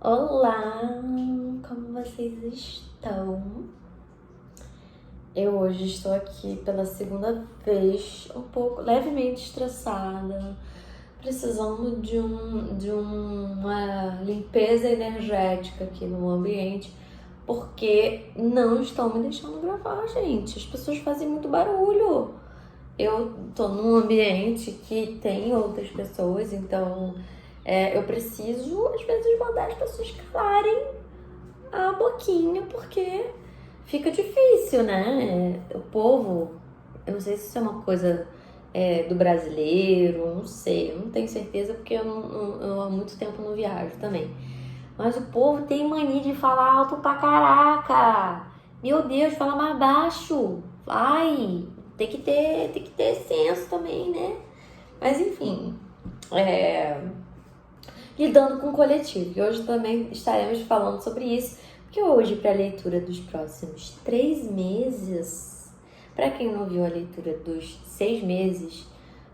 Olá, como vocês estão? Eu hoje estou aqui pela segunda vez, um pouco levemente estressada, precisando de uma limpeza energética aqui no ambiente, porque não estão me deixando gravar, gente. As pessoas fazem muito barulho. Eu tô num ambiente que tem outras pessoas, então eu preciso, às vezes, mandar as pessoas calarem a boquinha, porque fica difícil, né? O povo, eu não sei se isso é uma coisa do brasileiro, não sei, eu não tenho certeza, porque eu há muito tempo não viajo também. Mas o povo tem mania de falar alto pra caraca. Meu Deus, fala mais baixo. Ai, tem que ter senso também, né? Mas enfim, lidando com o coletivo. E hoje também estaremos falando sobre isso, porque hoje, para a leitura dos próximos 3 meses, para quem não viu a leitura dos 6 meses,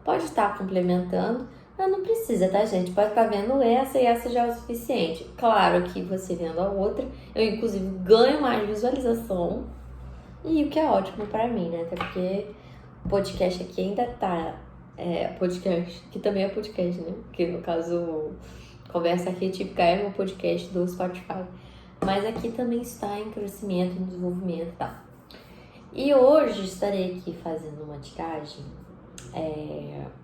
pode estar complementando, mas não precisa, tá, gente? Pode estar vendo essa e essa já é o suficiente. Claro que você vendo a outra, eu inclusive ganho mais visualização, e o que é ótimo para mim, né? Até porque o podcast aqui ainda tá. Podcast, que também é podcast, né? Que no caso, Conversa Arquetípica é um podcast do Spotify. Mas aqui também está em crescimento, em desenvolvimento, tá? E hoje estarei aqui fazendo uma tiragem.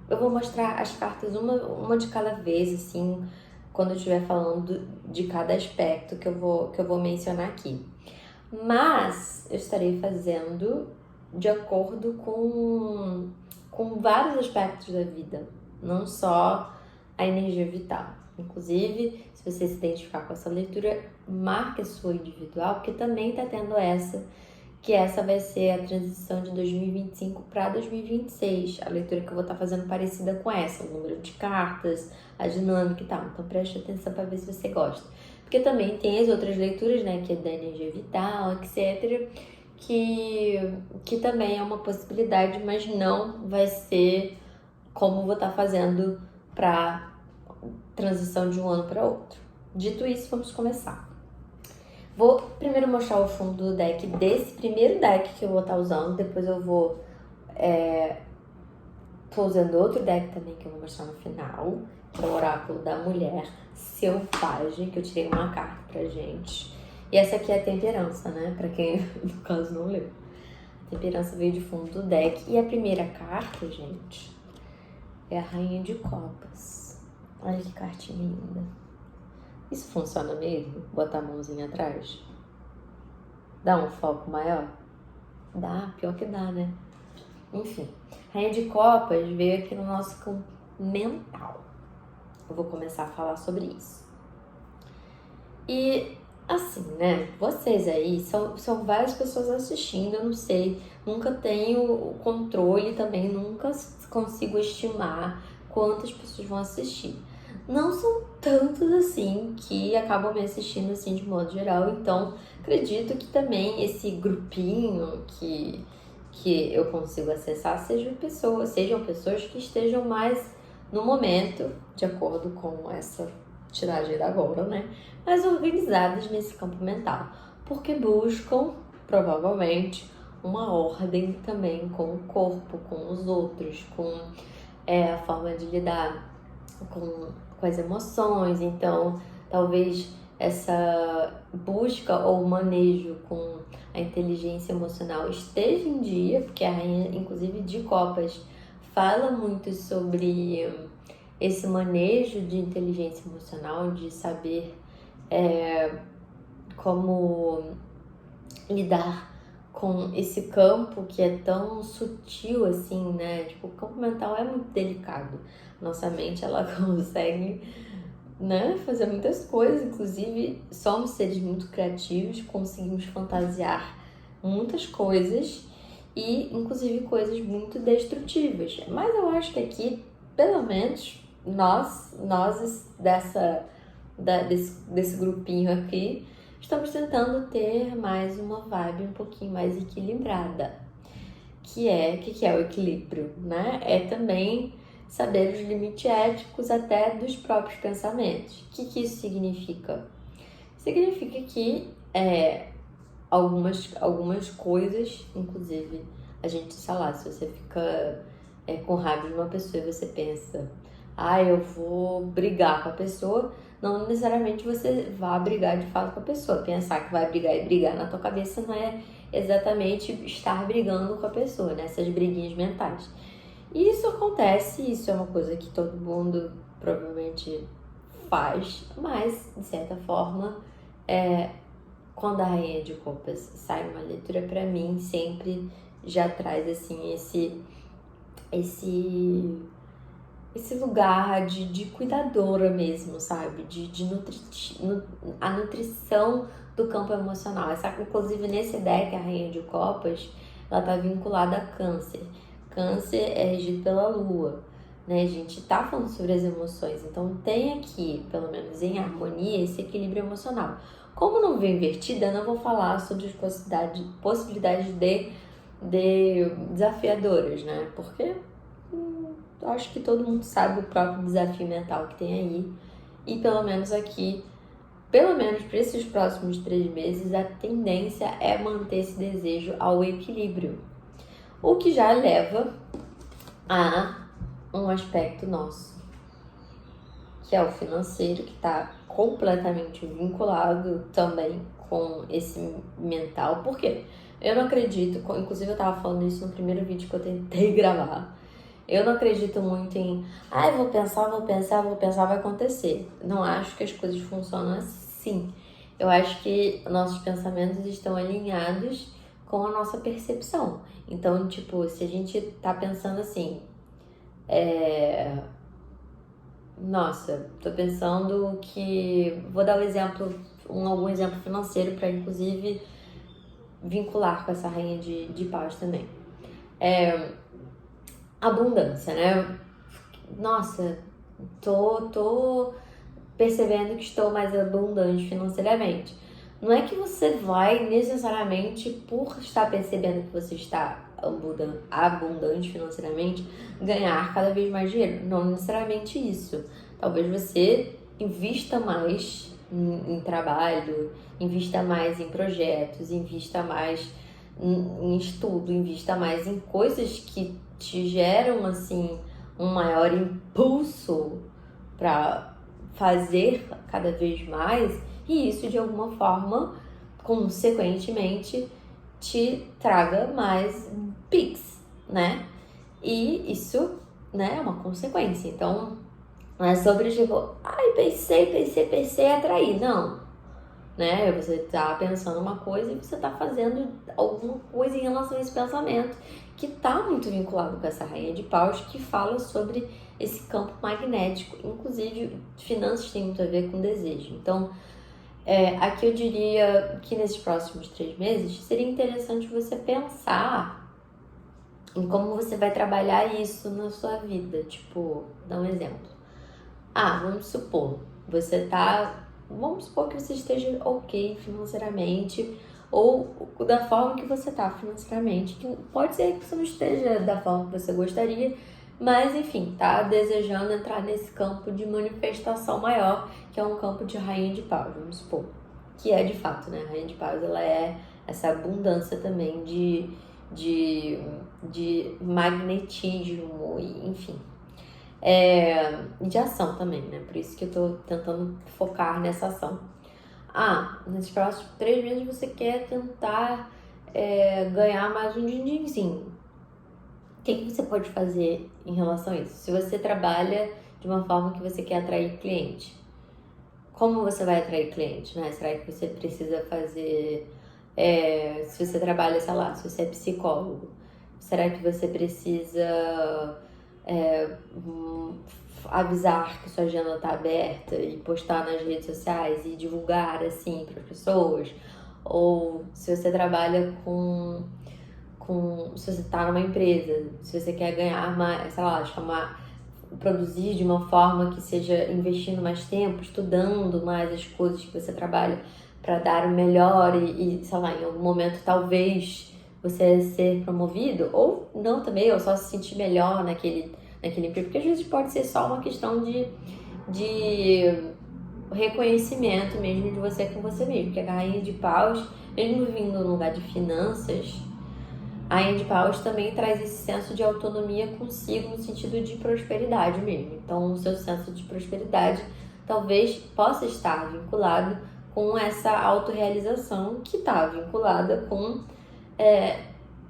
Eu vou mostrar as cartas uma de cada vez, assim, quando eu estiver falando de cada aspecto que eu vou mencionar aqui. Mas eu estarei fazendo de acordo com vários aspectos da vida, não só a energia vital. Inclusive, se você se identificar com essa leitura, marque a sua individual, porque também está tendo essa vai ser a transição de 2025 para 2026, a leitura que eu vou estar fazendo parecida com essa, o número de cartas, a dinâmica e tal. Então preste atenção para ver se você gosta. Porque também tem as outras leituras, né, que é da energia vital, etc., que também é uma possibilidade, mas não vai ser como vou estar fazendo para transição de um ano para outro. Dito isso, vamos começar. Vou primeiro mostrar o fundo do deck desse primeiro deck que eu vou estar usando, depois eu vou... Tô usando outro deck também que eu vou mostrar no final, que é o Oráculo da Mulher Selvagem, que eu tirei uma carta pra gente. E essa aqui é a Temperança, né? Pra quem, no caso, não leu. A Temperança veio de fundo do deck. E a primeira carta, gente, é a Rainha de Copas. Olha que cartinha linda. Isso funciona mesmo? Botar a mãozinha atrás? Dá um foco maior? Dá, pior que dá, né? Enfim, Rainha de Copas veio aqui no nosso campo mental. Eu vou começar a falar sobre isso. E assim, né? Vocês aí, são várias pessoas assistindo, eu não sei, nunca tenho o controle também, nunca consigo estimar quantas pessoas vão assistir. Não são tantos assim que acabam me assistindo assim de modo geral, então acredito que também esse grupinho que eu consigo acessar sejam pessoas que estejam mais no momento, de acordo com essa tiragem da agora, né? Mais organizadas nesse campo mental, porque buscam, provavelmente, uma ordem também com o corpo, com os outros, com a forma de lidar com as emoções. Então, talvez essa busca ou manejo com a inteligência emocional esteja em dia, porque a Rainha, inclusive, de Copas fala muito sobre esse manejo de inteligência emocional, de saber como lidar com esse campo que é tão sutil assim, né? Tipo, o campo mental é muito delicado. Nossa mente, ela consegue, né, fazer muitas coisas, inclusive somos seres muito criativos, conseguimos fantasiar muitas coisas e inclusive coisas muito destrutivas. Mas eu acho que aqui, pelo menos, nós desse grupinho aqui, estamos tentando ter mais uma vibe um pouquinho mais equilibrada. O que é o equilíbrio, né? É também saber os limites éticos até dos próprios pensamentos. O que isso significa? significa que algumas coisas, inclusive, a gente, sei lá, se você fica com raiva de uma pessoa e você pensa, eu vou brigar com a pessoa, não necessariamente você vai brigar de fato com a pessoa. Pensar que vai brigar e brigar na tua cabeça não é exatamente estar brigando com a pessoa, né? Essas briguinhas mentais. E isso acontece, isso é uma coisa que todo mundo provavelmente faz, mas, de certa forma, quando a Rainha de Copas sai uma leitura, pra mim, sempre já traz, assim, esse lugar de cuidadora mesmo, sabe? A nutrição do campo emocional. Inclusive, nesse deck, a Rainha de Copas, ela tá vinculada a Câncer. Câncer é regido pela Lua, né? A gente tá falando sobre as emoções, então tem aqui, pelo menos em harmonia, esse equilíbrio emocional. Como não veio invertida, eu não vou falar sobre as possibilidades de desafiadoras, né? Porque eu acho que todo mundo sabe o próprio desafio mental que tem aí. E pelo menos aqui, pelo menos para esses próximos 3 meses, a tendência é manter esse desejo ao equilíbrio. O que já leva a um aspecto nosso, que é o financeiro, que está completamente vinculado também com esse mental. Por quê? Eu não acredito, inclusive eu tava falando isso no primeiro vídeo que eu tentei gravar. Eu não acredito muito em, vou pensar, vai acontecer. Não acho que as coisas funcionam assim. Eu acho que nossos pensamentos estão alinhados com a nossa percepção. Então, tipo, se a gente tá pensando assim, nossa, tô pensando que... Vou dar algum exemplo financeiro para, inclusive, vincular com essa rainha de paus também. Abundância, né? Nossa, tô percebendo que estou mais abundante financeiramente. Não é que você vai necessariamente, por estar percebendo que você está abundante financeiramente, ganhar cada vez mais dinheiro. Não necessariamente isso. Talvez você invista mais em trabalho, invista mais em projetos, invista mais em estudo, invista mais em coisas que te geram, assim, um maior impulso para fazer cada vez mais, e isso de alguma forma, consequentemente, te traga mais Pix, né? E isso, né, é uma consequência. Então, não é sobre tipo, pensei, atrair. Não, né? Você tá pensando uma coisa e você tá fazendo alguma coisa em relação a esse pensamento que tá muito vinculado com essa rainha de paus, que fala sobre esse campo magnético. Inclusive, finanças tem muito a ver com desejo. Então, aqui eu diria que nesses próximos 3 meses seria interessante você pensar em como você vai trabalhar isso na sua vida. Tipo, dar um exemplo. Vamos supor que você esteja ok financeiramente, ou da forma que você tá financeiramente, que pode ser que você não esteja da forma que você gostaria, mas enfim, tá desejando entrar nesse campo de manifestação maior, que é um campo de rainha de paus, vamos supor, que é de fato, né? A rainha de paus, ela é essa abundância também de magnetismo, enfim. De ação também, né? Por isso que eu tô tentando focar nessa ação. Nesses próximos 3 meses você quer tentar ganhar mais um din-dinzinho. O que você pode fazer em relação a isso? Se você trabalha de uma forma que você quer atrair cliente, como você vai atrair cliente, né? Será que você precisa fazer... se você trabalha, sei lá, se você é psicólogo, será que você precisa... avisar que sua agenda tá aberta e postar nas redes sociais e divulgar assim para as pessoas? Ou se você trabalha se você tá numa empresa, se você quer ganhar mais, sei lá, produzir de uma forma que seja investindo mais tempo, estudando mais as coisas que você trabalha para dar o melhor e sei lá, em algum momento talvez você ser promovido, ou não também, ou só se sentir melhor naquele emprego, porque às vezes pode ser só uma questão de o reconhecimento mesmo de você com você mesmo. Porque a rainha de paus, mesmo vindo no lugar de finanças, a rainha de paus também traz esse senso de autonomia consigo no sentido de prosperidade mesmo. Então, o seu senso de prosperidade talvez possa estar vinculado com essa autorrealização que está vinculada com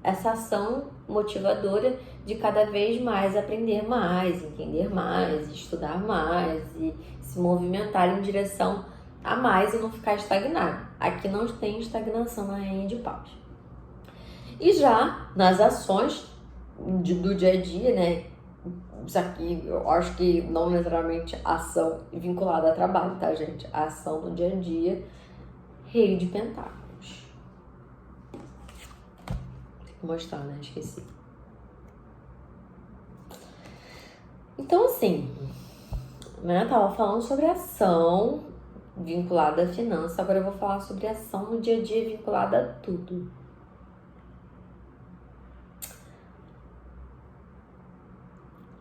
essa ação motivadora de cada vez mais aprender mais, entender mais, estudar mais e se movimentar em direção a mais e não ficar estagnado. Aqui não tem estagnação na rainha de paus. E já nas ações do dia a dia, né? Isso aqui eu acho que não necessariamente ação vinculada a trabalho, tá, gente? A ação no dia a dia, rei de pentáculos. Tem que mostrar, né? Esqueci. Então, assim, né? Tava falando sobre ação vinculada à finança, agora eu vou falar sobre ação no dia a dia vinculada a tudo.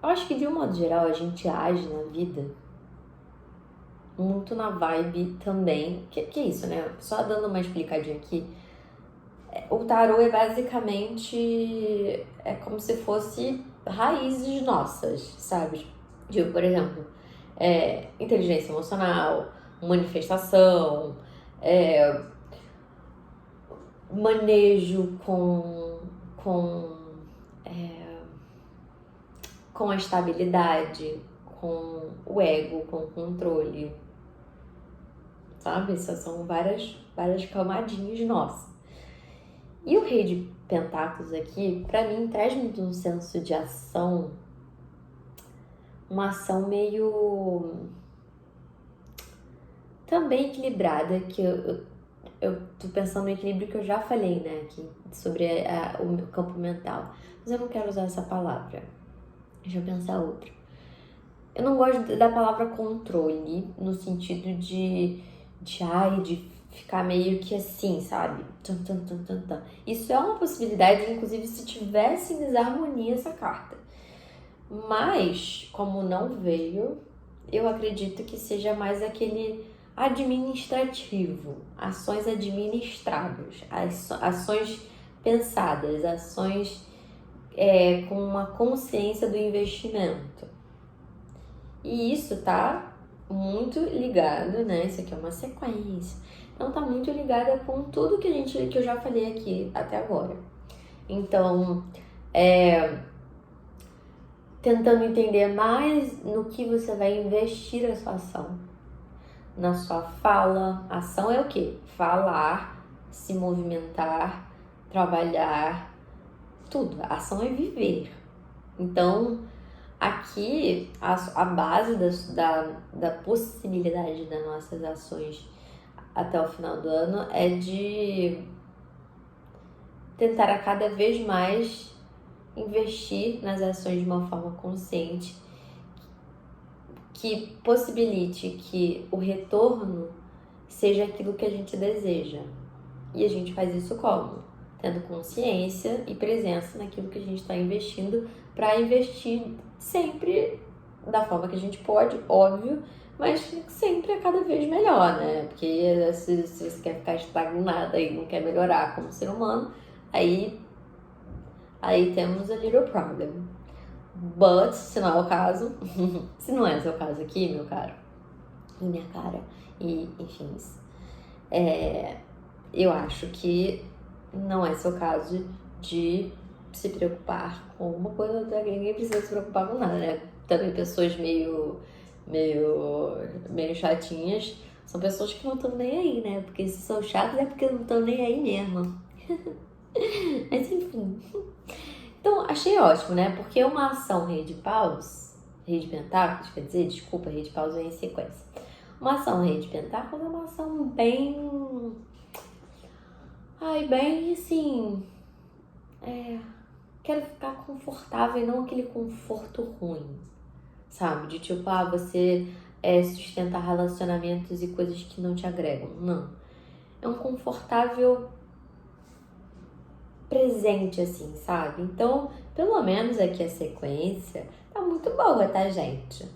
Eu acho que, de um modo geral, a gente age na vida muito na vibe também. Que é isso, né? Só dando uma explicadinha aqui. O tarô é basicamente como se fosse raízes nossas, sabe? Tipo, por exemplo, inteligência emocional, manifestação, manejo com a estabilidade, com o ego, com o controle, sabe? Essas são várias camadinhas nossas. E o rei de pentáculos aqui, pra mim, traz muito um senso de ação, uma ação meio também equilibrada, que eu tô pensando no equilíbrio que eu já falei, né, aqui, sobre o meu campo mental. Mas eu não quero usar essa palavra. Deixa eu pensar outra. Eu não gosto da palavra controle, no sentido de ficar meio que assim, sabe? Isso é uma possibilidade, inclusive, se tivesse em desarmonia essa carta. Mas, como não veio, eu acredito que seja mais aquele administrativo, ações administradas, ações pensadas, ações com uma consciência do investimento. E isso tá muito ligado, né? Isso aqui é uma sequência. Então tá muito ligada com tudo que eu já falei aqui até agora. Então, tentando entender mais no que você vai investir a sua ação. Na sua fala. Ação é o quê? Falar, se movimentar, trabalhar, tudo. A ação é viver. Então, aqui, a base da possibilidade das nossas ações até o final do ano é de tentar a cada vez mais investir nas ações de uma forma consciente, que possibilite que o retorno seja aquilo que a gente deseja. E a gente faz isso como? Tendo consciência e presença naquilo que a gente está investindo, para investir sempre da forma que a gente pode, óbvio, mas sempre a cada vez melhor, né? Porque se você quer ficar estagnada e não quer melhorar como ser humano, aí temos a little problem. But, se não é o caso, se não é o seu caso aqui, meu caro, e minha cara, e enfim, eu acho que não é seu caso de se preocupar com uma coisa, ninguém precisa se preocupar com nada, né? Também pessoas meio chatinhas são pessoas que não estão nem aí, né? Porque se são chatas é porque não estão nem aí mesmo. Mas enfim. Então, achei ótimo, né? Porque uma ação rei de paus, rei de pentáculos, quer dizer, desculpa, rei de paus vem em sequência. Uma ação rei de pentáculos é uma ação bem assim, quero ficar confortável e não aquele conforto ruim, sabe? De tipo, você sustentar relacionamentos e coisas que não te agregam. Não. É um confortável presente, assim, sabe? Então, pelo menos aqui a sequência tá muito boa, tá, gente?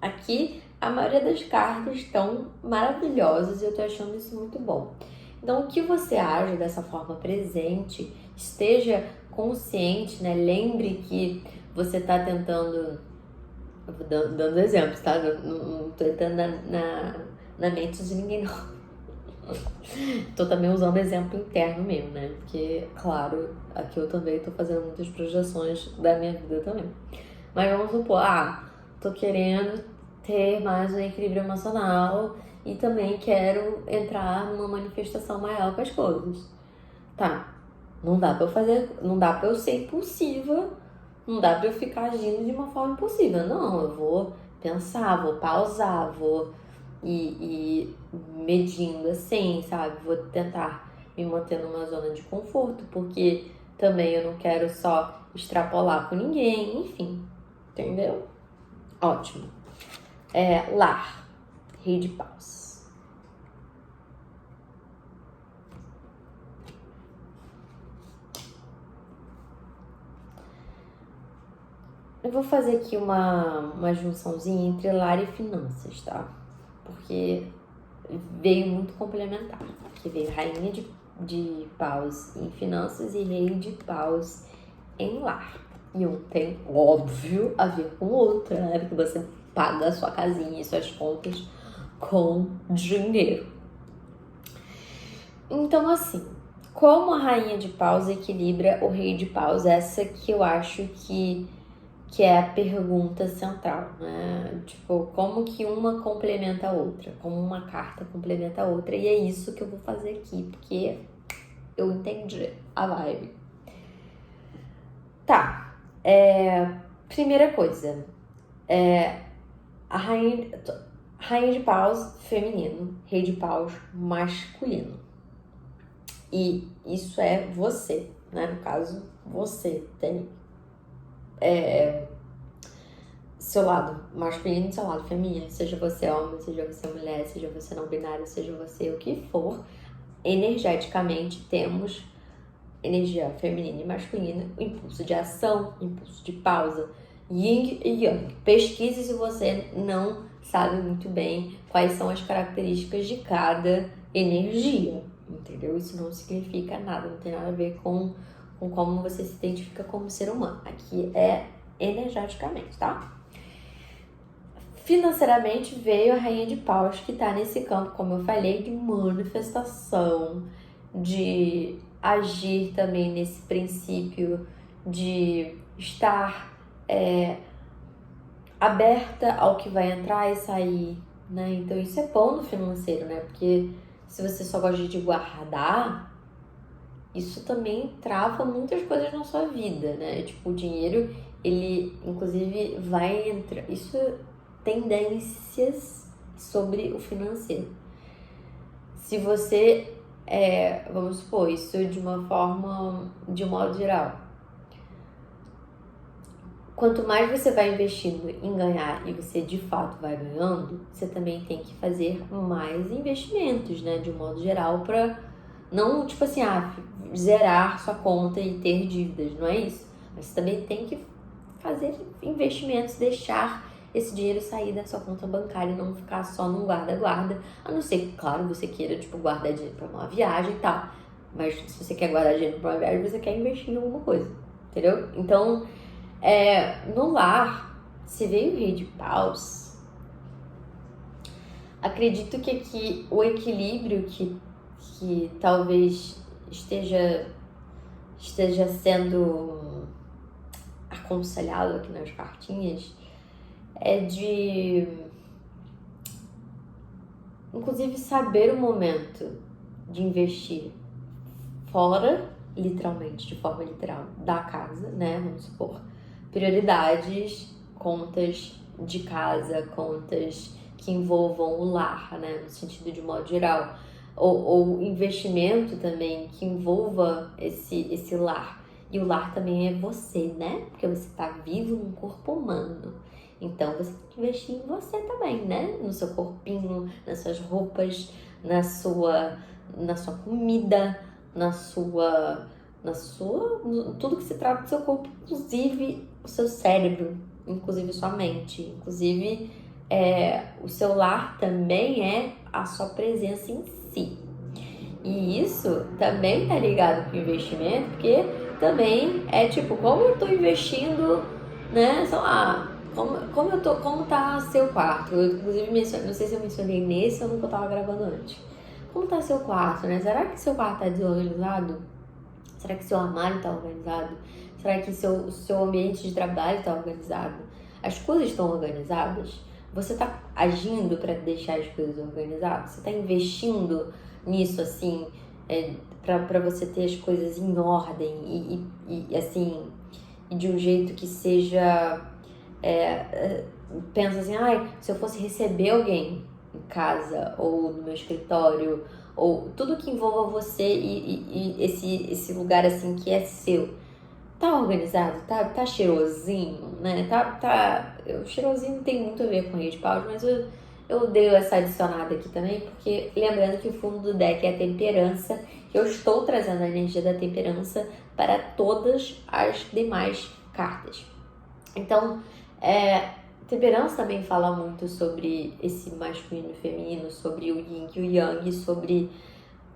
Aqui, a maioria das cartas estão maravilhosas e eu tô achando isso muito bom. Então, que você age dessa forma presente, esteja consciente, né? Lembre que você tá tentando, dando exemplos, tá? Não tô entrando na mente de ninguém, não. Tô também usando exemplo interno mesmo, né? Porque, claro, aqui eu também tô fazendo muitas projeções da minha vida também. Mas vamos supor, tô querendo ter mais um equilíbrio emocional e também quero entrar numa manifestação maior com as coisas. Tá, não dá pra eu fazer, não dá pra eu ser impulsiva, não dá pra eu ficar agindo de uma forma impulsiva. Não, eu vou pensar, vou pausar, vou ir medindo assim, sabe? Vou tentar me manter numa zona de conforto, porque também eu não quero só extrapolar com ninguém, enfim, entendeu? Ótimo. Lar, rei de paus. Eu vou fazer aqui uma junçãozinha entre lar e finanças, tá? Porque veio muito complementar. Aqui veio rainha de paus em finanças e rei de paus em lar. E um tem, óbvio, a ver com o outro, né? Porque você paga a sua casinha e suas contas com dinheiro. Então, assim, como a rainha de paus equilibra o rei de paus? Essa que eu acho que é a pergunta central, né? Tipo, como que uma complementa a outra? Como uma carta complementa a outra? E é isso que eu vou fazer aqui, porque eu entendi a vibe. Tá. Primeira coisa, a rainha de paus feminino, rei de paus masculino. E isso é você, né? No caso, você tem seu lado masculino e seu lado feminino, seja você homem, seja você mulher, seja você não binário, seja você o que for. Energeticamente temos energia feminina e masculina, impulso de ação, impulso de pausa, yin e yang. Pesquise se você não sabe muito bem quais são as características de cada energia, entendeu? Isso não significa nada, não tem nada a ver com como você se identifica como ser humano. Aqui é energeticamente, tá? Financeiramente veio a rainha de paus, que tá nesse campo, como eu falei, de manifestação, de agir também nesse princípio de estar aberta ao que vai entrar e sair, né? Então isso é bom no financeiro, né? Porque se você só gosta de guardar, isso também trava muitas coisas na sua vida, né? Tipo, o dinheiro, ele inclusive vai entrar... Isso tendências sobre o financeiro. Se você, vamos supor, isso de uma forma, de um modo geral, quanto mais você vai investindo em ganhar e você de fato vai ganhando, você também tem que fazer mais investimentos, né, de um modo geral, para não, tipo assim, zerar sua conta e ter dívidas, não é isso? Mas você também tem que fazer investimentos, deixar esse dinheiro sair da sua conta bancária e não ficar só num guarda-guarda, a não ser que, claro, você queira, tipo, guardar dinheiro para uma viagem e tal. Mas se você quer guardar dinheiro para uma viagem, você quer investir em alguma coisa, entendeu? Então, no lar, se veio o rei de paus, acredito que aqui o equilíbrio que talvez esteja sendo aconselhado aqui nas cartinhas é de, inclusive, saber o momento de investir fora, literalmente, de forma literal, da casa, né? Vamos supor, prioridades, contas de casa, contas que envolvam o lar, né? No sentido de modo geral, ou investimento também que envolva esse lar. E o lar também é você, né? Porque você tá vivo num corpo humano. Então você tem que investir em você também, né? No seu corpinho, nas suas roupas, na sua comida, tudo que se trata do seu corpo, inclusive o seu cérebro, inclusive sua mente, inclusive o seu lar também é a sua presença em si. E isso também tá ligado com investimento, porque também é tipo, como eu tô investindo, né, sei lá, como tá seu quarto? Eu, inclusive, não sei se eu mencionei nesse ou no que eu tava gravando antes. Como tá seu quarto, né? Será que seu quarto tá desorganizado? Será que seu armário tá organizado? Será que seu ambiente de trabalho tá organizado? As coisas estão organizadas? Você tá agindo para deixar as coisas organizadas? Você tá investindo nisso, assim, para você ter as coisas em ordem e assim, e de um jeito que seja... pensa assim, se eu fosse receber alguém em casa ou no meu escritório, ou tudo que envolva você e esse lugar assim que é seu, tá organizado, tá cheirosinho, né? O cheirosinho tem muito a ver com rede paus, mas eu dei essa adicionada aqui também, porque lembrando que o fundo do deck é a temperança, que eu estou trazendo a energia da temperança para todas as demais cartas. Então, temperança também fala muito sobre esse masculino e feminino, sobre o yin e o yang, sobre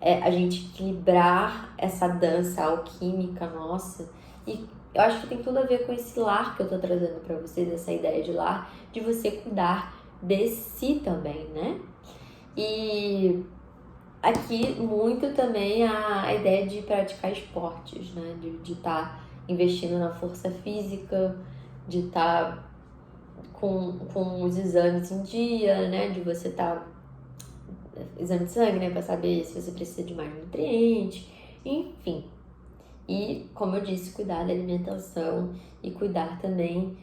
a gente equilibrar essa dança alquímica nossa. E eu acho que tem tudo a ver com esse lar que eu tô trazendo para vocês, essa ideia de lar, de você cuidar de si também, né? E aqui muito também a ideia de praticar esportes, né? De estar investindo na força física, de estar com os exames em dia, né? De você estar exame de sangue, né? Pra saber se você precisa de mais nutrientes, enfim. E, como eu disse, cuidar da alimentação e cuidar também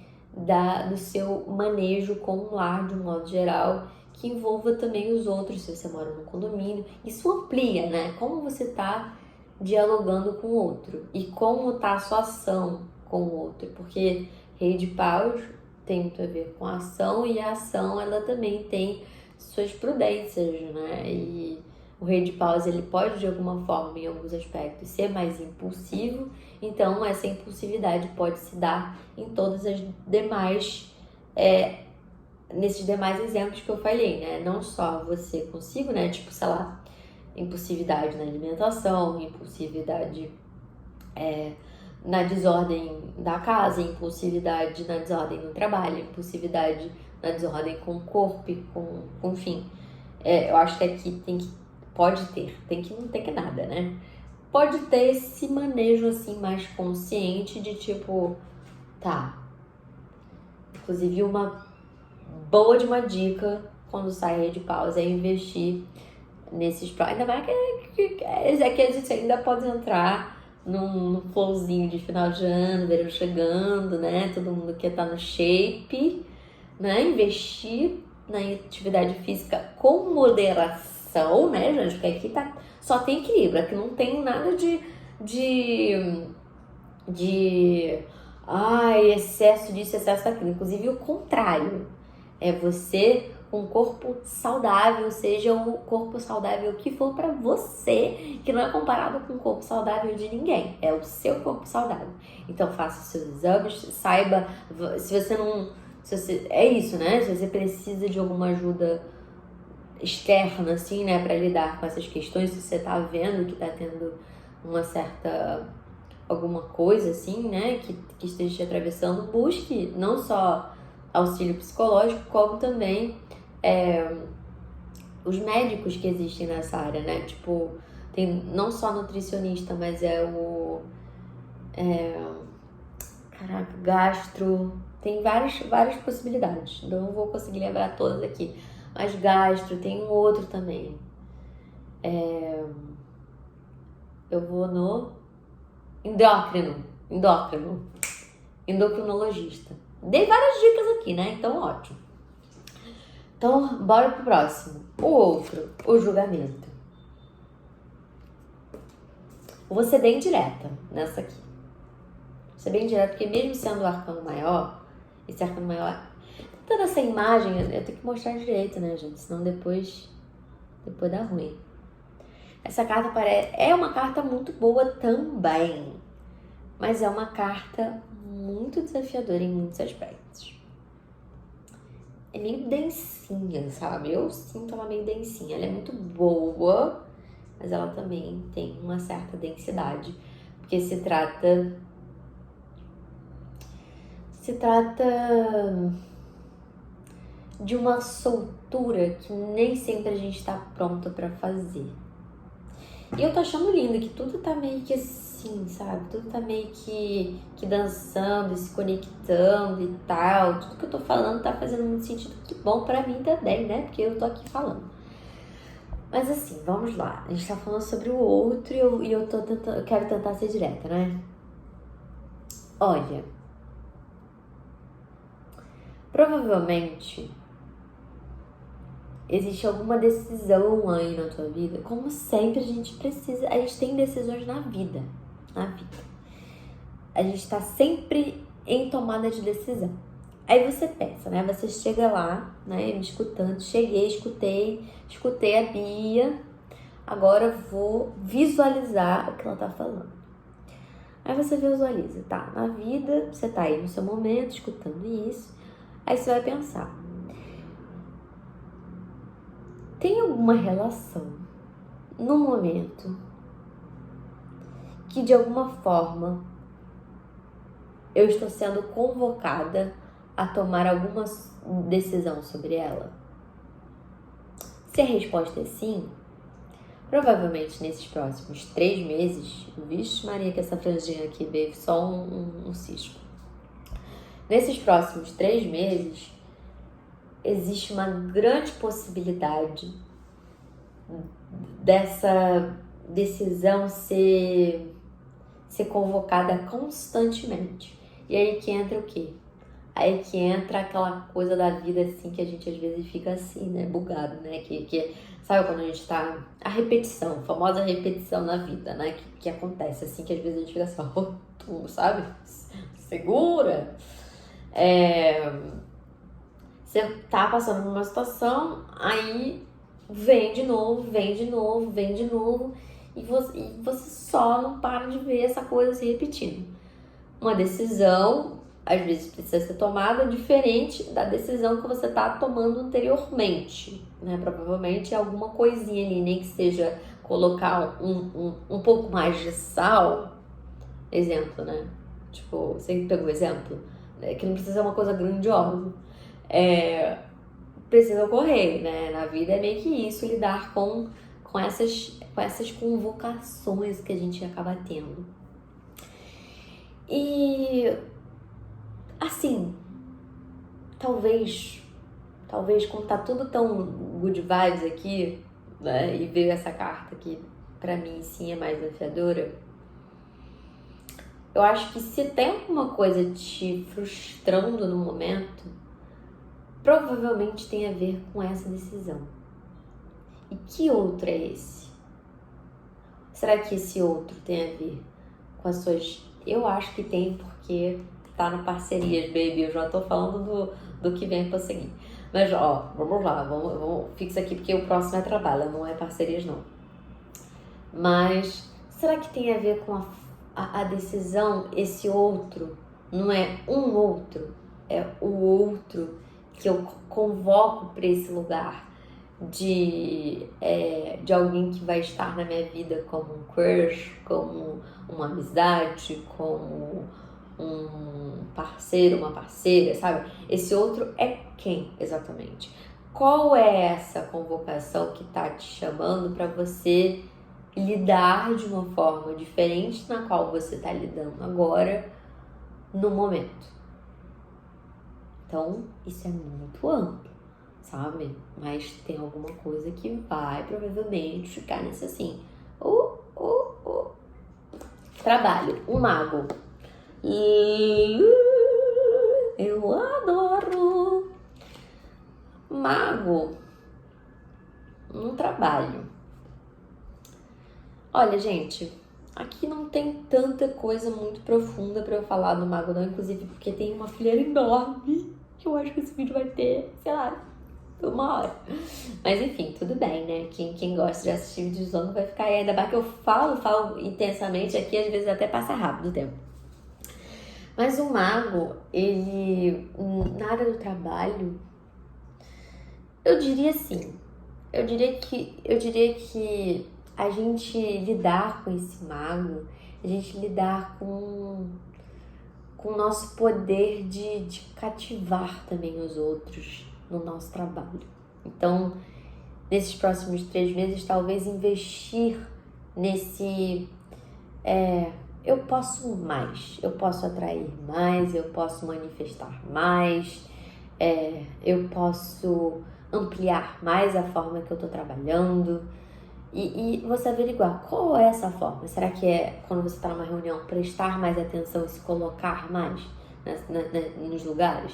do seu manejo com o lar de um modo geral, que envolva também os outros, se você mora num condomínio. Isso amplia, né? Como você tá dialogando com o outro e como tá a sua ação com o outro, porque Rei de Paus tem muito a ver com a ação, e a ação ela também tem suas prudências, né? E o Rei de Paus ele pode de alguma forma, em alguns aspectos, ser mais impulsivo, então essa impulsividade pode se dar em todas as demais, nesses demais exemplos que eu falei, né? Não só você consigo, né? Tipo, sei lá, impulsividade na alimentação, impulsividade na desordem da casa, impulsividade na desordem no trabalho, impulsividade na desordem com o corpo, enfim. Eu acho que aqui pode ter, não tem que nada, né? Pode ter esse manejo assim mais consciente de tipo, tá. Inclusive uma boa de uma dica quando sai de pausa é investir nesses... Ainda mais que a gente ainda pode entrar num flowzinho de final de ano, verão chegando, né? Todo mundo quer estar no shape, né? Investir na atividade física com moderação, né, gente? Porque aqui só tem equilíbrio, aqui não tem nada de excesso disso, excesso daquilo. Inclusive o contrário, é você com um corpo saudável, seja o corpo saudável que for para você, que não é comparado com o corpo saudável de ninguém, é o seu corpo saudável. Então faça os seus exames, saiba, é isso, né? Se você precisa de alguma ajuda externa, assim, né, para lidar com essas questões, se você tá vendo que tá tendo alguma coisa, assim, né, que esteja te atravessando, busque não só auxílio psicológico, como também os médicos que existem nessa área, né? Tipo, tem não só nutricionista, mas gastro, tem várias possibilidades. Não vou conseguir lembrar todas aqui, mas gastro, tem um outro também. Eu vou no endocrinologista. Dei várias dicas aqui, né? Então, ótimo. Então, bora pro próximo. O outro, o julgamento. Vou ser bem direta nessa aqui. Vou ser bem direta, porque mesmo sendo o arcano maior, esse arcano maior... Toda essa imagem, eu tenho que mostrar direito, né, gente? Senão depois dá ruim. Essa carta é uma carta muito boa também, mas é uma carta muito desafiadora em muitos aspectos. é meio densinha, sabe? Eu sinto ela meio densinha. Ela é muito boa, mas ela também tem uma certa densidade. Porque se trata de uma soltura que nem sempre a gente tá pronta pra fazer. E eu tô achando lindo que tudo tá meio que assim, sabe? Tudo tá meio que dançando, se conectando e tal. Tudo que eu tô falando tá fazendo muito sentido. Que bom pra mim também, né? Porque eu tô aqui falando. Mas assim, vamos lá. A gente tá falando sobre o outro e eu quero tentar ser direta, né? Olha, provavelmente existe alguma decisão aí na tua vida. Como sempre, a gente tem decisões na vida. A gente tá sempre em tomada de decisão. Aí você pensa, né? Você chega lá, né? Me escutando. Escutei a Bia. Agora eu vou visualizar o que ela tá falando. Aí você visualiza, tá? Na vida, você tá aí no seu momento, escutando isso. Aí você vai pensar. Tem alguma relação no momento que de alguma forma eu estou sendo convocada a tomar alguma decisão sobre ela? Se a resposta é sim, provavelmente nesses próximos 3 meses, vixe Maria, que essa franjinha aqui veio só um cisco. Nesses próximos 3 meses, existe uma grande possibilidade dessa decisão ser convocada constantemente. E aí que entra o quê? Aí que entra aquela coisa da vida assim, que a gente às vezes fica assim, né, bugado, né, que sabe quando a gente tá, a repetição, a famosa repetição na vida, né, que acontece assim, que às vezes a gente fica assim, oh, sabe, segura, você tá passando por uma situação, aí vem de novo, e você só não para de ver essa coisa se repetindo. Uma decisão, às vezes, precisa ser tomada diferente da decisão que você tá tomando anteriormente, né? Provavelmente alguma coisinha ali, nem que seja colocar um pouco mais de sal, exemplo, né? Tipo, você pegou o exemplo, né? Que não precisa ser uma coisa grandiosa. Precisa ocorrer, né? Na vida é meio que isso, lidar com essas convocações que a gente acaba tendo. E, assim, talvez como tá tudo tão good vibes aqui, né? E veio essa carta que pra mim sim é mais desafiadora. Eu acho que se tem alguma coisa te frustrando no momento, provavelmente tem a ver com essa decisão. E que outro é esse? Será que esse outro tem a ver com as suas... Eu acho que tem, porque tá no Parcerias, baby. Eu já tô falando do que vem pra seguir. Mas, ó, vamos lá. Vamos fixa aqui, porque o próximo é trabalho, não é Parcerias, não. Mas, será que tem a ver com a decisão, esse outro? Não é um outro, é o outro que eu convoco para esse lugar de alguém que vai estar na minha vida como um crush, como uma amizade, como um parceiro, uma parceira, sabe? Esse outro é quem exatamente? Qual é essa convocação que tá te chamando para você lidar de uma forma diferente na qual você tá lidando agora, no momento? Então, isso é muito amplo, sabe? Mas tem alguma coisa que vai provavelmente ficar nesse assim. Trabalho, um mago. Eu adoro. Mago. Um trabalho. Olha, gente, aqui não tem tanta coisa muito profunda pra eu falar do mago não, inclusive porque tem uma fileira enorme. Eu acho que esse vídeo vai ter, sei lá, 1 hora. Mas enfim, tudo bem, né? Quem gosta de assistir vídeos longos vai ficar aí. Ainda mais que eu falo intensamente aqui, às vezes até passa rápido o tempo. Mas o mago, ele, na área do trabalho, Eu diria assim, eu diria que a gente lidar com esse mago, a gente lidar com o nosso poder de cativar também os outros no nosso trabalho. Então, nesses próximos 3 meses, talvez investir nesse eu posso mais, eu posso atrair mais, eu posso manifestar mais, eu posso ampliar mais a forma que eu estou trabalhando e você averiguar qual é essa forma. Será que é quando você está numa reunião prestar mais atenção e se colocar mais nos lugares?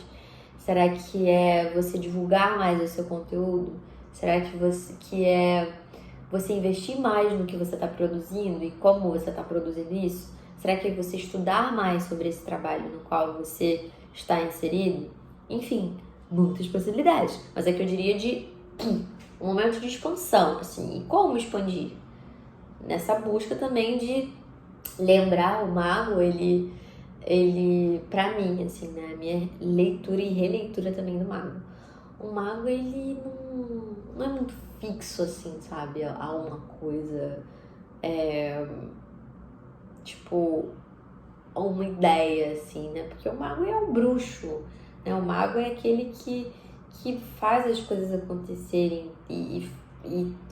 Será que é você divulgar mais o seu conteúdo? Será que é você investir mais no que você está produzindo e como você está produzindo isso? Será que é você estudar mais sobre esse trabalho no qual você está inserido? Enfim, muitas possibilidades. Mas é que eu diria de um momento de expansão, assim. E como expandir? Nessa busca também de lembrar o mago, ele pra mim, assim, né? Minha leitura e releitura também do mago. O mago, ele não é muito fixo, assim, sabe? A uma coisa, tipo, a uma ideia, assim, né? Porque o mago é um bruxo, né? O mago é aquele que faz as coisas acontecerem e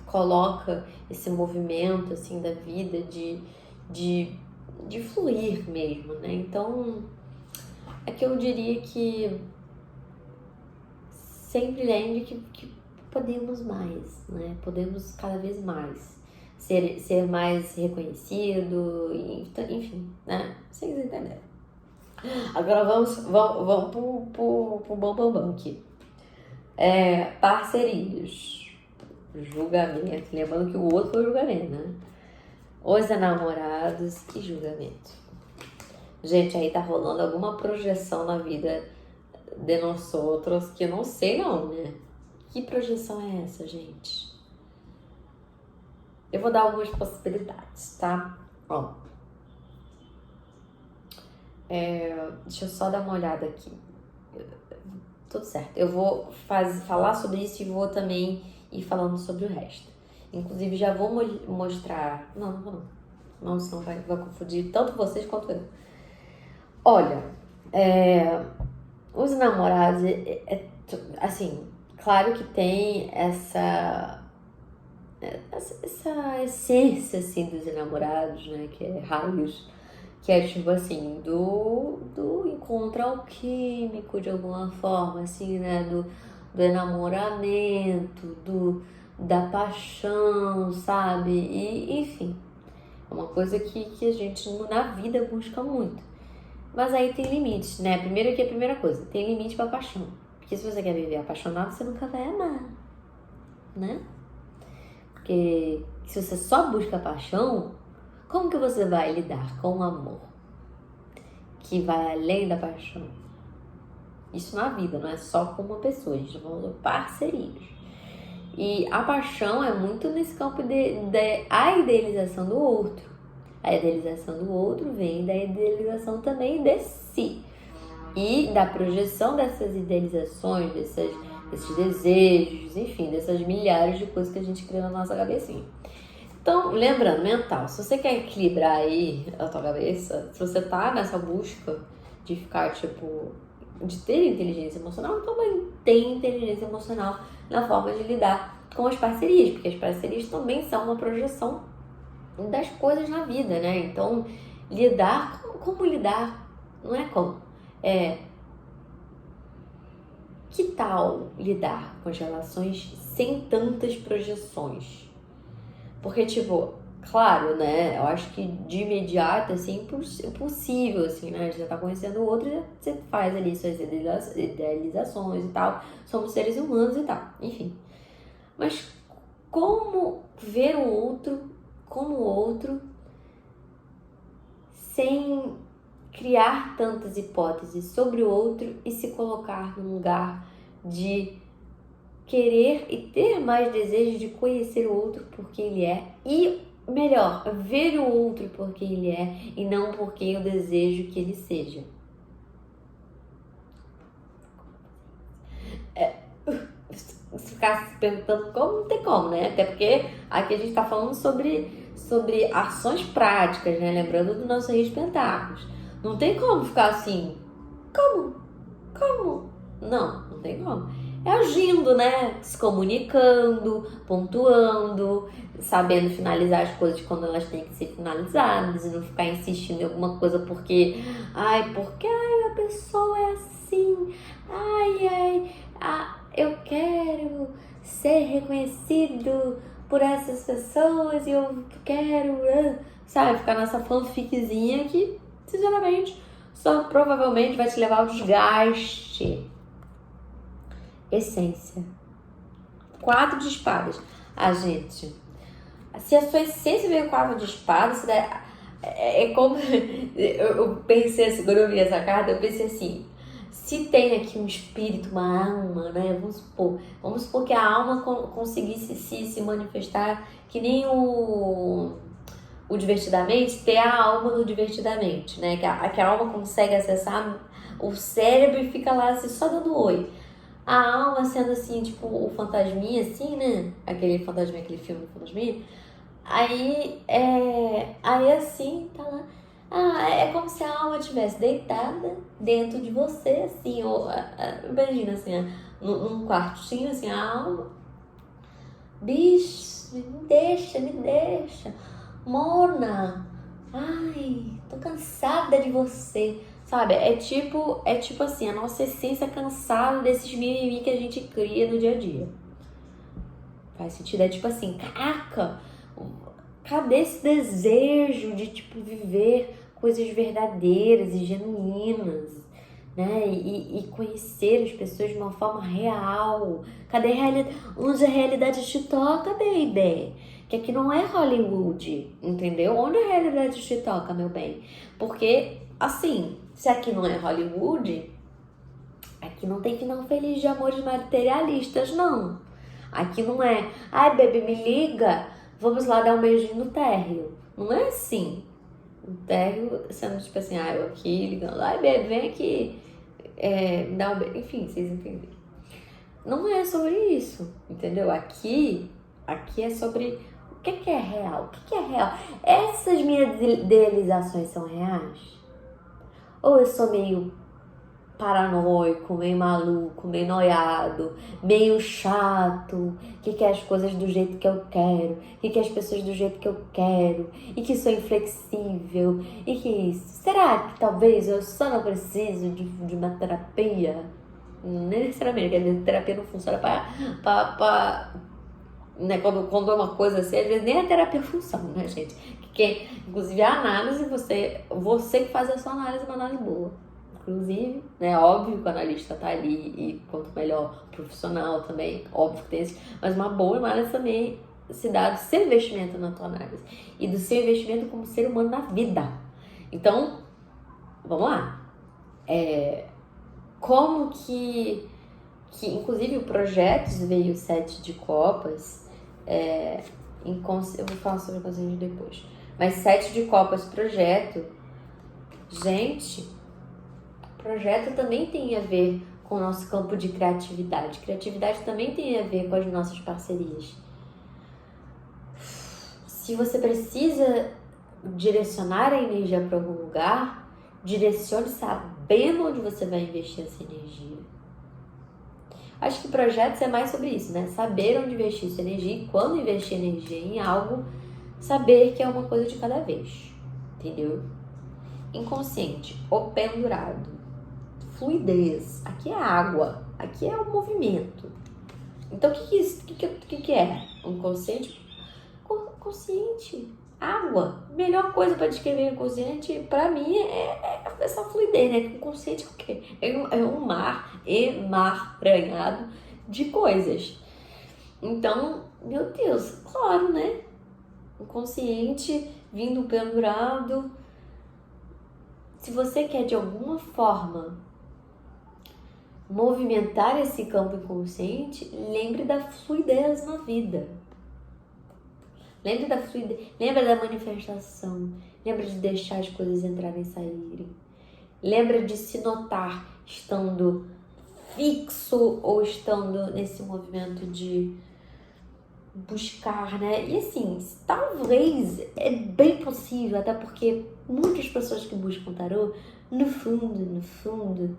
coloca esse movimento, assim, da vida de fluir mesmo, né? Então, é que eu diria que sempre lembre que podemos mais, né? Podemos cada vez mais ser mais reconhecido, enfim, né? Vocês entenderam. Agora vamos pro bam aqui. Parcerias. Julgamento. Lembrando que o outro foi o julgamento, né? Os enamorados e julgamento. Gente, aí tá rolando alguma projeção na vida de nós outros que eu não sei não, né? Que projeção é essa, gente? Eu vou dar algumas possibilidades, tá? Ó. Deixa eu só dar uma olhada aqui. Tudo certo. Eu vou falar sobre isso e vou também ir falando sobre o resto. Inclusive, já vou mostrar... Não vou não. Não, senão vai confundir tanto vocês quanto eu. Olha, os namorados, assim, claro que tem essa essência, assim, dos enamorados, né, que é raios, que é tipo assim, do encontro alquímico de alguma forma, assim, né, do enamoramento, da paixão, sabe, e enfim, é uma coisa que a gente na vida busca muito. Mas aí tem limites, né? Primeiro que a primeira coisa, tem limite pra paixão. Porque se você quer viver apaixonado, você nunca vai amar, né? Porque se você só busca paixão, como que você vai lidar com o amor? Que vai além da paixão. Isso na vida, não é só com uma pessoa, a gente tá falando de parcerias. E a paixão é muito nesse campo a idealização do outro. A idealização do outro vem da idealização também de si. E da projeção dessas idealizações, desses desejos, enfim, dessas milhares de coisas que a gente cria na nossa cabecinha. Então, lembrando, mental, se você quer equilibrar aí a tua cabeça, se você tá nessa busca de ficar, tipo, de ter inteligência emocional, então tem inteligência emocional na forma de lidar com as parcerias, porque as parcerias também são uma projeção das coisas na vida, né? Então, como lidar, não é como, que tal lidar com as relações sem tantas projeções? Porque, tipo, claro, né? Eu acho que de imediato, assim, impossível, assim, né? Você tá conhecendo o outro e você faz ali suas idealizações e tal. Somos seres humanos e tal, enfim. Mas como ver o outro como o outro sem criar tantas hipóteses sobre o outro e se colocar num lugar de querer e ter mais desejo de conhecer o outro por quem ele é e, melhor, ver o outro por quem ele é e não por quem eu desejo que ele seja. ficar se perguntando como, não tem como, né? Até porque aqui a gente tá falando sobre ações práticas, né? Lembrando do nosso Reis Pentáculos. Não tem como ficar assim, como? Como? Não tem como. É agindo, né? Se comunicando, pontuando, sabendo finalizar as coisas quando elas têm que ser finalizadas e não ficar insistindo em alguma coisa porque a pessoa é assim, eu quero ser reconhecido por essas pessoas e eu quero, sabe, ficar nessa fanficzinha que, sinceramente, só provavelmente vai te levar ao desgaste. Essência. 4 de espadas. Gente, se a sua essência veio 4 de espadas, é como... Eu pensei assim, quando eu vi essa carta, eu pensei assim, se tem aqui um espírito, uma alma, né? Vamos supor que a alma conseguisse se manifestar que nem o Divertidamente, ter a alma do Divertidamente, né? Que a alma consegue acessar o cérebro e fica lá assim, só dando oi. A alma sendo assim, tipo, o fantasminha, assim, né? Aquele fantasminha, aquele filme do fantasminha. Aí assim, tá lá. É como se a alma estivesse deitada dentro de você, assim. Imagina, assim, num quartinho, assim, a alma. Bicho, me deixa. Mona, ai, tô cansada de você. Sabe, é tipo assim, a nossa essência cansada desses mimimi que a gente cria no dia a dia. Faz sentido? É tipo assim, caraca, cadê esse desejo de, tipo, viver coisas verdadeiras e genuínas, né? E conhecer as pessoas de uma forma real. Cadê a realidade? Onde a realidade te toca, baby? Que aqui não é Hollywood, entendeu? Onde a realidade te toca, meu bem? Porque, assim, se aqui não é Hollywood, aqui não tem final feliz de amores materialistas, não. Aqui não é, ai, baby, me liga, vamos lá dar um beijinho no térreo. Não é assim. O térreo sendo tipo assim, eu aqui ligando, ai, baby, vem aqui, me dá um beijo. Enfim, vocês entenderam. Não é sobre isso, entendeu? Aqui é sobre o que é real. O que é real? Essas minhas idealizações são reais? Ou eu sou meio paranoico, meio maluco, meio noiado, meio chato, que quer as coisas do jeito que eu quero, que quer as pessoas do jeito que eu quero, e que sou inflexível, e que isso. Será que talvez eu só não preciso de uma terapia? Não necessariamente, porque a terapia não funciona para né, quando é uma coisa assim, às vezes nem a terapia funciona, né, gente? Porque, inclusive, a análise, você que faz a sua análise, uma análise boa. Inclusive, né, óbvio que o analista tá ali e quanto melhor profissional também, óbvio que tem isso, mas uma boa análise também se dá do seu investimento na tua análise e do seu investimento como ser humano na vida. Então, vamos lá. Como que inclusive o Projetos veio 7 de copas, eu vou falar sobre o conselho depois, mas 7 de copas projeto, gente, projeto também tem a ver com o nosso campo de criatividade. Criatividade também tem a ver com as nossas parcerias. Se você precisa direcionar a energia para algum lugar, direcione sabendo onde você vai investir essa energia. Acho que projetos é mais sobre isso, né? Saber onde investir sua energia e quando investir energia em algo, saber que é uma coisa de cada vez. Entendeu? Inconsciente, o pendurado, fluidez. Aqui é água, aqui é o movimento. Então, o que é? Inconsciente? Consciente. Água. Melhor coisa para descrever inconsciente, para mim, é essa fluidez, né? Inconsciente é o quê? É um mar emaranhado de coisas. Então, meu Deus, claro, né? Inconsciente, vindo pendurado. Se você quer, de alguma forma, movimentar esse campo inconsciente, lembre da fluidez na vida. Lembre da fluidez, lembra da manifestação, lembra de deixar as coisas entrarem e saírem. Lembra de se notar estando fixo ou estando nesse movimento de buscar, né? E assim, talvez é bem possível, até porque muitas pessoas que buscam tarô, no fundo,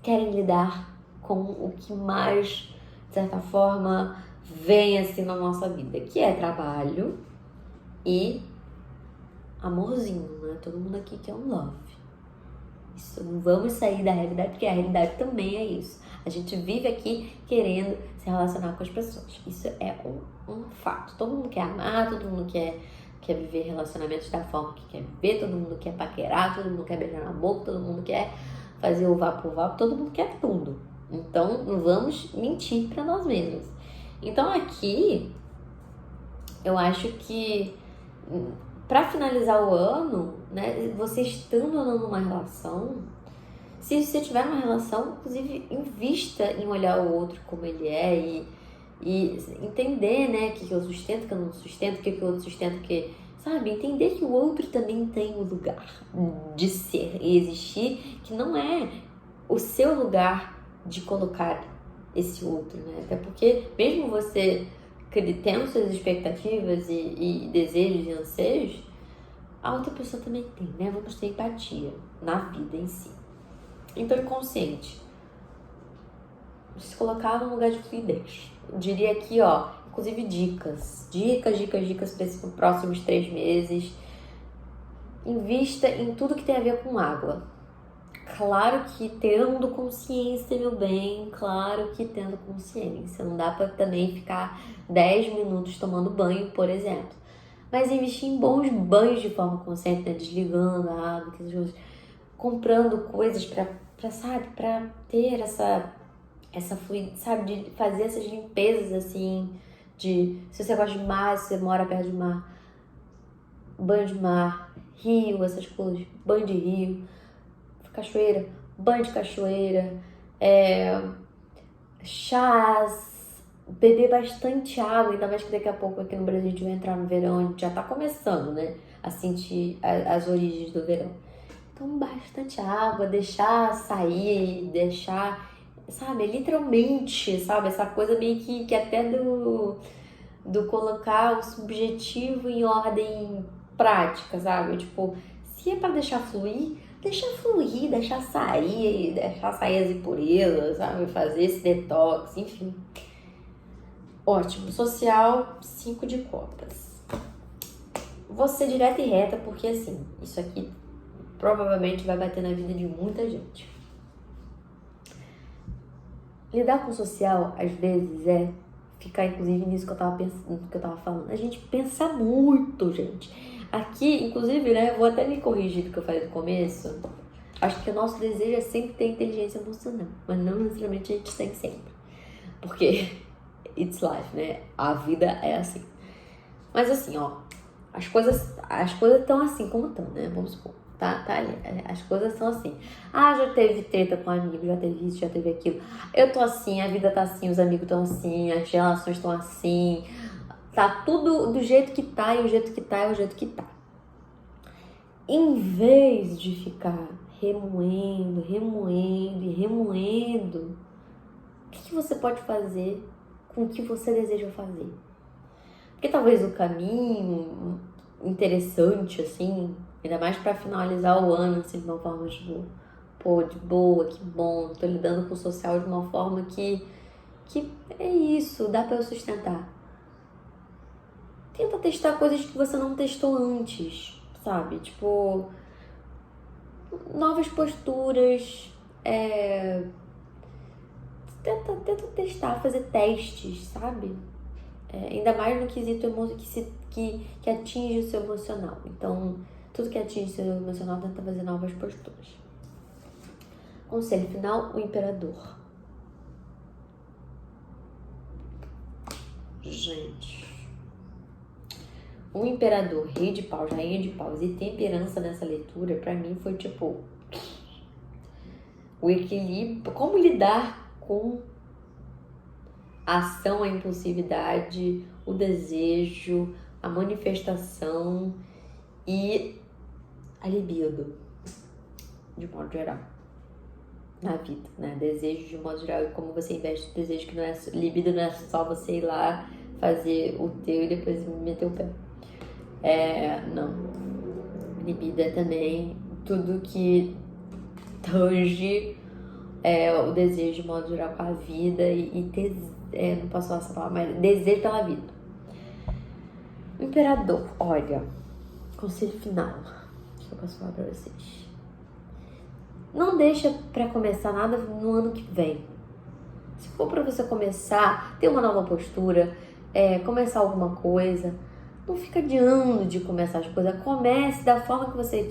querem lidar com o que mais, de certa forma, vem assim na nossa vida, que é trabalho e amorzinho, né? Todo mundo aqui quer um love. Isso, não vamos sair da realidade, porque a realidade também é isso. A gente vive aqui querendo se relacionar com as pessoas. Isso é um fato. Todo mundo quer amar, todo mundo quer viver relacionamentos da forma que quer viver, todo mundo quer paquerar, todo mundo quer beijar na boca, todo mundo quer fazer o vapo, todo mundo quer tudo. Então, não vamos mentir para nós mesmos. Então, aqui, eu acho que para finalizar o ano, né, você estando ou não numa relação, se você tiver uma relação, inclusive, invista em olhar o outro como ele é e entender, né, o que eu sustento, o que eu não sustento, o que o outro sustenta, que, sabe? Entender que o outro também tem um lugar de ser e existir, que não é o seu lugar de colocar esse outro, né? Até porque, mesmo você tendo suas expectativas e desejos e anseios, a outra pessoa também tem, né? Vamos ter empatia na vida em si. Então, inconsciente, se colocar num lugar de fluidez. Eu diria aqui, ó, inclusive dicas para esses próximos 3 meses. Invista em tudo que tem a ver com água. Claro que tendo consciência, meu bem, claro que tendo consciência. Não dá pra também ficar 10 minutos tomando banho, por exemplo. Mas investir em bons banhos de forma consciente, né? Desligando a água, comprando coisas pra sabe, pra ter essa fluidez, sabe, de fazer essas limpezas assim, de se você gosta de mar, se você mora perto de mar, banho de mar, rio, essas coisas, banho de rio, cachoeira, banho de cachoeira, chás, beber bastante água, ainda mais que daqui a pouco aqui no Brasil a gente vai entrar no verão, a gente já tá começando, né, a sentir as origens do verão. Então, bastante água, deixar sair, deixar, sabe, literalmente, sabe, essa coisa meio que até do colocar o subjetivo em ordem prática, sabe, tipo, se é pra deixar fluir, deixar sair as impurezas, sabe, fazer esse detox, enfim. Ótimo, social, 5 de copas. Vou ser direta e reta, porque assim, isso aqui provavelmente vai bater na vida de muita gente. Lidar com o social, às vezes, é ficar, inclusive, nisso que eu tava pensando, que eu tava falando. A gente pensa muito, gente. Aqui, inclusive, né, eu vou até me corrigir do que eu falei no começo. Acho que o nosso desejo é sempre ter inteligência emocional, mas não necessariamente a gente tem sempre. Porque it's life, né? A vida é assim. Mas assim, ó, as coisas estão assim como estão, né? Vamos supor. Tá ali. As coisas são assim. Ah, já teve treta com amigo, já teve isso, já teve aquilo. Eu tô assim, a vida tá assim, os amigos estão assim, as relações estão assim. Tá tudo do jeito que tá, e o jeito que tá é o jeito que tá. Em vez de ficar remoendo, o que você pode fazer com o que você deseja fazer? Porque talvez o caminho interessante, assim, ainda mais pra finalizar o ano, assim, de uma forma, tipo, pô, de boa, que bom, tô lidando com o social de uma forma que é isso, dá pra eu sustentar. Tenta testar coisas que você não testou antes, sabe? Tipo, novas posturas, tenta testar, fazer testes, sabe? Ainda mais no quesito que atinge o seu emocional. Então, tudo que atinge o seu emocional, tenta fazer novas posturas. Conselho final, o imperador. Gente, o imperador, rei de paus, rainha de paus e temperança nessa leitura, pra mim foi tipo o equilíbrio, como lidar com a ação, a impulsividade, o desejo, a manifestação e a libido, de modo geral. na vida, né? Desejo de modo geral, e como você investe no desejo, que não é libido, não é só você ir lá fazer o teu e depois meter o pé. Não. Libido é também tudo que tange o desejo de modo geral com a vida e não posso falar essa palavra, mas desejo pela vida. O imperador, olha, conselho final que eu posso falar pra vocês. Não deixa pra começar nada no ano que vem. Se for pra você começar, ter uma nova postura, começar alguma coisa, não fica adiando de começar as coisas. Comece da forma que você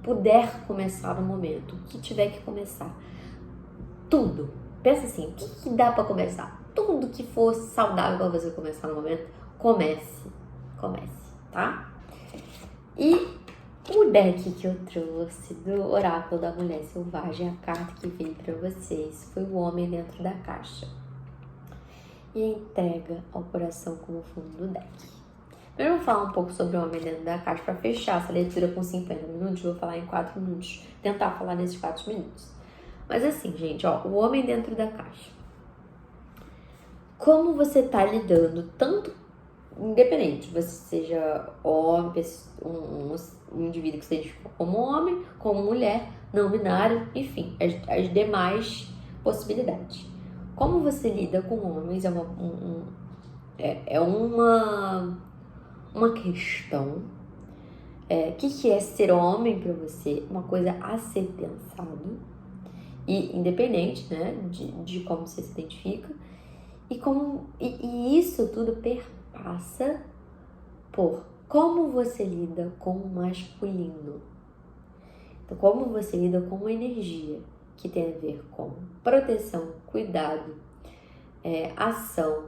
puder começar no momento, o que tiver que começar. Tudo. Pensa assim, o que dá pra começar? Tudo que for saudável pra você começar no momento, comece, tá? E o deck que eu trouxe do Oráculo da Mulher Selvagem, a carta que veio pra vocês, foi o Homem Dentro da Caixa. E a entrega ao coração como fundo do deck. Primeiro eu vou falar um pouco sobre o Homem Dentro da Caixa para fechar essa leitura com 50 minutos. Eu vou falar em 4 minutos, tentar falar nesses 4 minutos. Mas assim, gente, o Homem Dentro da Caixa. Como você tá lidando, tanto independente, você seja homem, um indivíduo que se identifica como homem, como mulher, não binário, enfim, as demais possibilidades. Como você lida com homens é uma questão. O que é ser homem para você? Uma coisa a ser pensado. E independente, né, de como você se identifica. E isso tudo perpassa por como você lida com o masculino. Então, como você lida com uma energia que tem a ver com proteção, cuidado, ação,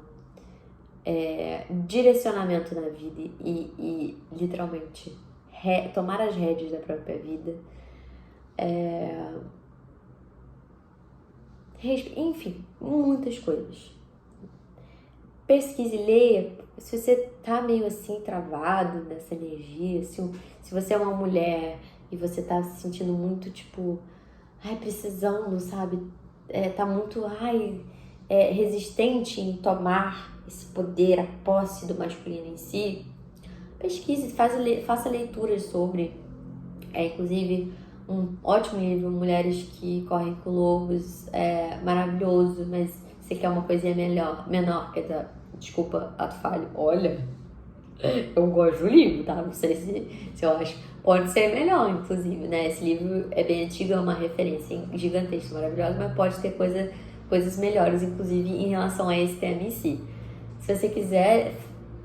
direcionamento na vida e literalmente tomar as rédeas da própria vida. Enfim, muitas coisas. Pesquise, leia. Se você tá meio assim travado nessa energia, se você é uma mulher e você tá se sentindo muito tipo, precisando, sabe? Tá muito, resistente em tomar esse poder, a posse do masculino em si, pesquise, faça leituras sobre, inclusive um ótimo livro, Mulheres que Correm com Lobos, maravilhoso, mas você quer uma coisinha menor, quer dizer, desculpa, ato falho, olha, eu gosto do livro, tá? Não sei se eu acho, pode ser melhor, inclusive, né? Esse livro é bem antigo, é uma referência gigantesca, maravilhosa, mas pode ter coisas melhores, inclusive, em relação a esse tema em si. Se você quiser,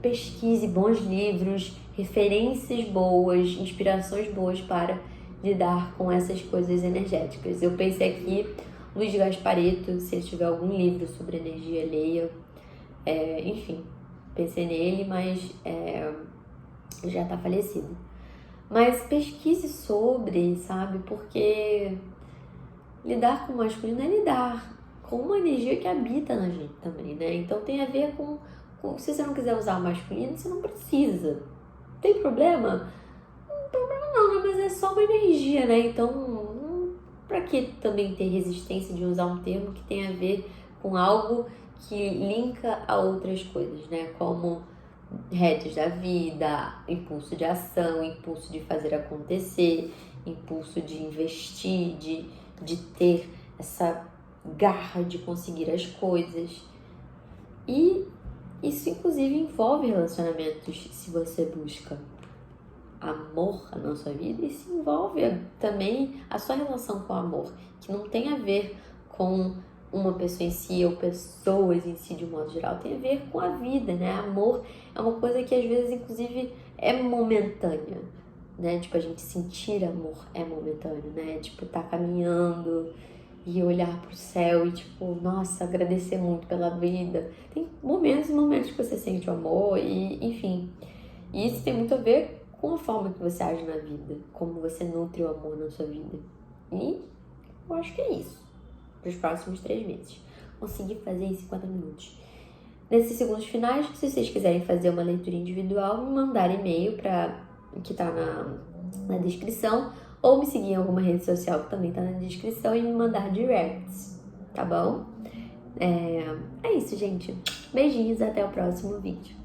pesquise bons livros, referências boas, inspirações boas para lidar com essas coisas energéticas. Eu pensei aqui, Luiz Gasparetto, se ele tiver algum livro sobre energia, leia. Enfim, pensei nele, mas já tá falecido. Mas pesquise sobre, sabe? Porque lidar com o masculino é lidar com uma energia que habita na gente também, né? Então tem a ver com se você não quiser usar o masculino, você não precisa. Tem problema? Não tem problema não, né? Mas é só uma energia, né? Então, pra que também ter resistência de usar um termo que tem a ver com algo que linka a outras coisas, né? Como rédeas da vida, impulso de ação, impulso de fazer acontecer, impulso de investir, de ter essa garra de conseguir as coisas. E isso inclusive envolve relacionamentos, se você busca amor na sua vida, e se envolve também a sua relação com o amor, que não tem a ver com uma pessoa em si ou pessoas em si de um modo geral, tem a ver com a vida, né? Amor é uma coisa que às vezes inclusive é momentânea, né? Tipo, a gente sentir amor é momentâneo, né? Tipo, tá caminhando e olhar pro céu e tipo, nossa, agradecer muito pela vida. Tem momentos e momentos que você sente o amor e, enfim, e isso tem muito a ver com a forma que você age na vida, como você nutre o amor na sua vida. E eu acho que é isso para os próximos 3 meses. Consegui fazer em 50 minutos. Nesses segundos finais, se vocês quiserem fazer uma leitura individual, me mandar e-mail que tá na descrição, ou me seguir em alguma rede social que também tá na descrição e me mandar directs, tá bom? É isso, gente. Beijinhos, até o próximo vídeo.